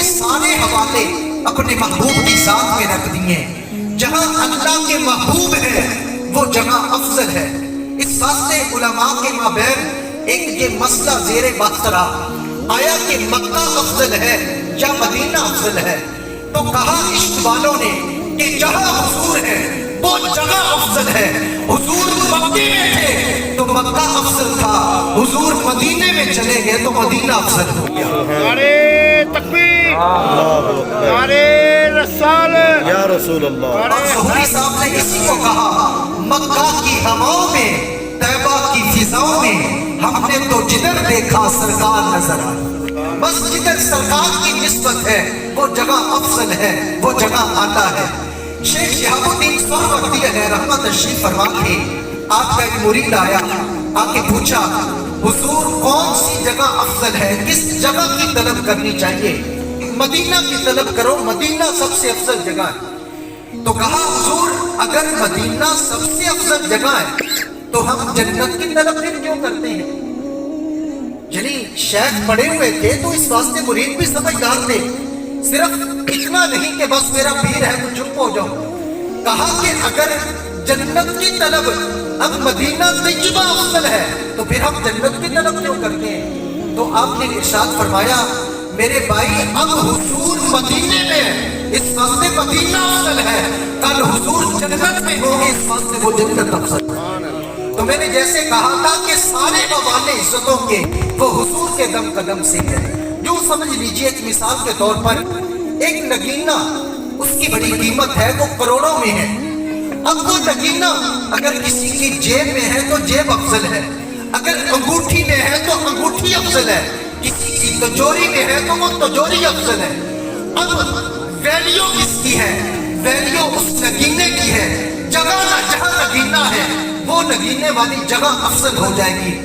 کے سارے حوالے اپنے محبوب کی ذات میں رکھ دیے. جہاں اللہ کے محبوب ہے وہ جگہ افضل ہے. اس واسطے علماء کے مابین ایک یہ مسئلہ زیر بحث رہا، آیا کہ مکہ افضل ہے یا مدینہ افضل ہے؟ تو کہا عشق والوں نے کہ جہاں حضور ہے وہ جگہ افضل ہے. حضور مکے میں تھے تو مکہ افضل تھا، حضور مدینے میں چلے گئے تو مدینہ افضل ہو گیا. نعرے تکبیر، نعرے رسالت یا رسول اللہ. اور ظہوری صاحب نے اسی کو کہا، مکہ کی ہواؤں میں طیبہ کی فضاؤں میں ہم نے تو جدھر دیکھا سرکار نظر آئی. بس جدھر سرکار کی نسبت ہے وہ جگہ افضل ہے، وہ جگہ آتا ہے. شیخ شہاب الدین سہروردی علیہ رحمت تشریف فرما کے آپ کا ایک مرید آیا، آ کے پوچھا حضور کون سی جگہ افضل ہے، کس جگہ کی طلب کرنی چاہیے؟ مدینہ کی طلب کرو، مدینہ سب سے افضل جگہ ہے. تو کہا حضور اگر مدینہ سب سے افضل جگہ ہے تو ہم جنت کی طلب پھر کیوں کرتے ہیں؟ یعنی شیخ پڑے ہوئے تھے تو اس واسطے مرید بھی سمجھدار تھے، صرف اتنا نہیں کہ بس میرا پیر ہے تو چپ ہو جاؤ. کہا کہ اگر جنت کی طلب اب مدینہ طیبہ افضل ہے تو پھر ہم جنت کی طلب کیوں کرتے ہیں؟ تو آپ نے ارشاد فرمایا میرے بھائی اب حضور مدینے میں ہے اس واسطے مدینہ افضل ہے، کل حضور جنت میں ہوں گے اس واسطے وہ جنت افضل ہے. تو میں نے جیسے کہا تھا کہ سارے حوالے عزتوں کے وہ حضور کے دم قدم سے ہے. جو سمجھ لیجئے ایک مثال کے طور پر ایک نگینہ، اس کی بڑی قیمت ہے، وہ کروڑوں میں ہے. اب وہ نگینہ اگر کسی کی جیب میں ہے تو جیب افضل ہے، اگر انگوٹھی میں ہے تو انگوٹھی افضل ہے، کسی کی تجوری میں ہے تو وہ تجوری افضل ہے. اب ویلیو کس کی ہے؟ ویلیو اس نگینے کی ہے. جگہ جہاں نگینہ ہے وہ نگینے والی جگہ افضل ہو جائے گی.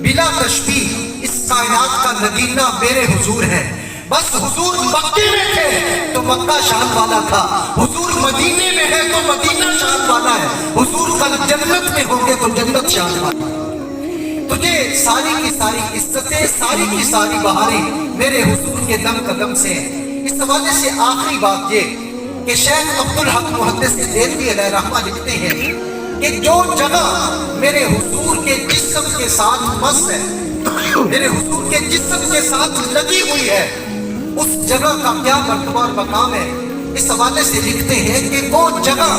بلا تشبیہ اس کائنات کا نگینہ میرے حضور ہے. بس حضور مکے میں تھے تو مکہ شان والا تھا، حضور مدینے میں ہے تو مدینہ شان والا ہے، حضور کل جنت میں ہوں گے تو جنت شان والا ہے. تجھے ساری کی ساری عزتیں، ساری کی ساری بہاریں میرے حضور کے دم قدم سے ہیں. اس حوالے سے آخری بات یہ کہ شیخ عبدالحق محدث دہلوی علیہ رحمہ لکھتے ہیں کہ جو جگہ میرے حضور کے جسم کے ساتھ مس ہے، میرے حضور کے جسم کے ساتھ لگی ہوئی ہے، اس جگہ کا کیا مرتبہ اور مقام ہے. اس حوالے سے لکھتے ہیں کہ وہ جگہ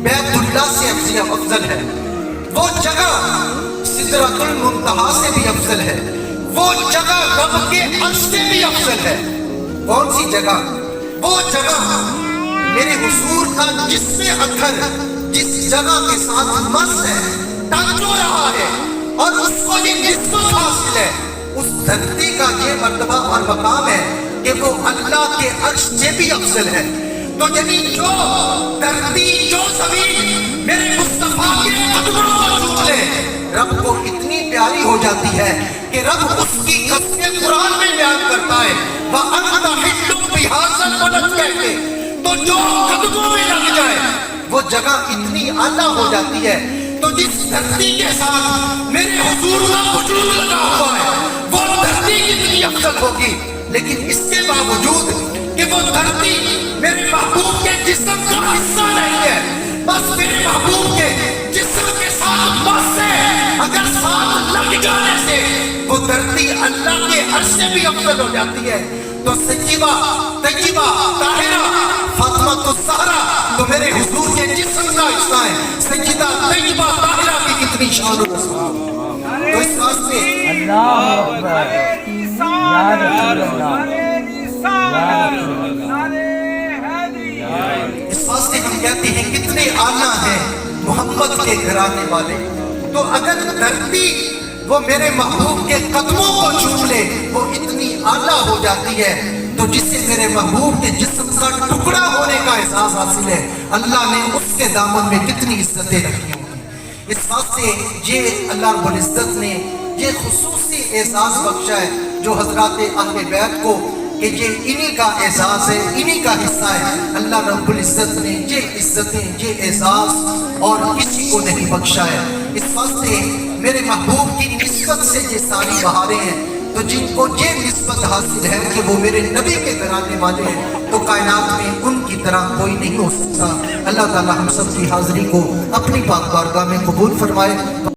بیت اللہ سے افضل ہے، وہ جگہ سدرۃ المنتہا سے بھی افضل ہے، وہ جگہ رب کے عرش سے بھی افضل ہے. کون سی جگہ؟ وہ جگہ میرے حضور کا جسم اطہر جس جگہ کے ساتھ مس ہے، ٹچ ہو رہا ہے اور اس کو یہ نسبت حاصل ہے، اس دھرتی کا یہ مرتبہ اور مقام ہے کہ وہ اللہ کے عرش سے بھی افضل ہے. تو یعنی جو دھرتی، جو زمین میرے مصطفیٰ کے قدموں کو چھو لے رب کو اتنی پیاری ہو جاتی ہے کہ رب اس کی قسمیں قرآن میں بیان کرتا ہے وَأَنْتَ حِلٌّ بِهَٰذَا الْبَلَدِ کہہ کے. تو جو قدموں میں لگ جائے وہ جگہ اتنی اعلیٰ ہو جاتی ہے. تو جس دھرتی کے ساتھ میرے حضور کا وجود لگا ہوا ہے وہ دھرتی کتنی افضل ہوگی. لیکن اس کے باوجود کہ وہ دھرتی میرے محبوب کے جسم کا حصہ نہیں ہے، بس میرے محبوب کے جسم کے ساتھ بس ہے، اگر ساتھ لگ جانے سے وہ دھرتی اللہ کے عرش سے بھی افضل ہو جاتی ہے. تو سیدہ طیبہ طاہرہ فاطمہ الزہرا تو میرے حضور کے جسم کا حصہ ہے. سیدہ طیبہ طاہرہ کی کتنی شان و شوکت. تو اس واسطے اللہ اکبر یا رسول اللہ اس واسطے ہم کہتے ہیں کتنے اعلیٰ ہیں محمد کے گھرانے والے. تو اگر دھرتی وہ میرے محبوب کے قدموں کو چھو لے وہ اتنی اعلیٰ ہو جاتی ہے تو جس سے میرے محبوب کے جسم کا ٹکڑا ہونے کا احساس حاصل ہے اللہ نے اس کے دامن میں کتنی عزتیں رکھی ہوئی. اس واسطے یہ اللہ رب العزت نے یہ خصوصی اعزاز بخشا ہے جو حضرات اہل بیت کو کہ یہ انہی کا اعزاز ہے، انہی کا حصہ ہے. اللہ رب العزت نے یہ عزتیں، یہ اعزاز اور کسی کو نہیں بخشا ہے. اس واسطے میرے محبوب کی نسبت سے یہ ساری بہاریں ہیں تو جن کو یہ نسبت حاصل ہے کہ وہ میرے نبی کے گھرانے والے ہیں تو کائنات میں ان کی طرح کوئی نہیں ہو سکتا۔ اللہ تعالی ہم سب کی حاضری کو اپنی پاک بارگاہ میں قبول فرمائے۔